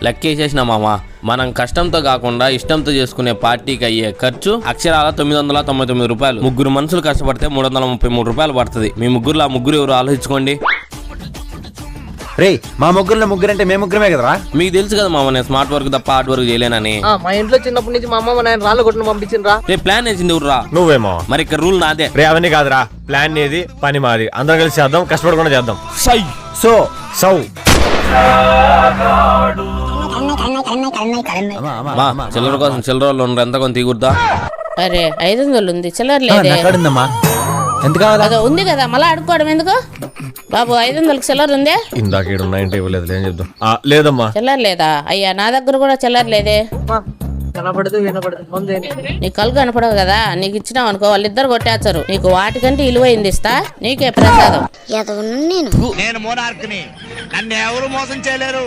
లెక్కేసేసిన మామ. మనం కష్టంతో కాకుండా ఇష్టంతో చేసుకునే పార్టీకి అయ్యే ఖర్చు అక్షరాల 999 రూపాయలు. ముగ్గురు మనుషులు కష్టపడితే 333 రూపాయలు పడుతుంది. మీ ముగ్గురులో ఆ ముగ్గురు ఎవరు ఆలోచించుకోండి. రే మా ముగ్గురులో ముగ్గురంటే మేము ముగ్గురమే కదరా. మీకు తెలుసు కదా మామ, నేను స్మార్ట్ వర్క్ తప్ప హార్డ్ వర్క్ చేయలేనని. మా ఇంట్లో చిన్నప్పటి నుంచి మా అమ్మ నాయన రాళ్ళు కొట్టును పంపించిండ్రా. రే ప్లాన్ వేసింది ఎవరురా? నువ్వేమో. మరి ఇక్కడ రూల్ నాదే. రే అవన్నీ కాదురా, ప్లాన్ ఏది పని మాది. అందరం కలిసి చేద్దాం, కష్టపడకుండా చేద్దాం. సో సౌ మా చిల్లర కోసం చిల్లర వాళ్ళు ఉండరు, ఎంత కొంత తీగుర్దా? అరే 500 ఉంది, చిల్లర లేదే. ఎక్కడుందమ్మా? ఎంత కావాలా? అదో ఉంది కదా, మళ్ళీ అడుక్కోవడం ఎందుకు బాబు? 500 చిల్లర ఉందే? ఇందాక 7 ఇవ్వలేదు, ఏం చెప్తాం. లేదమ్మా. చిల్లర లేదా? అయ్యా నా దగ్గర కూడా చిల్లర లేదే. కనపడదు వినపడదు ముందే. నీ కళ్ళు కనపడవు కదా, నీకు ఇచ్చినావు అనుకో వాళ్ళిద్దరు కొట్టేస్తారు. నీకు వాటికంటే విలువైంది ఇస్తా, నీకే ప్రసాదం. నేను మోనార్క్ని, నన్ను ఎవరు మోసం చేయలేరు.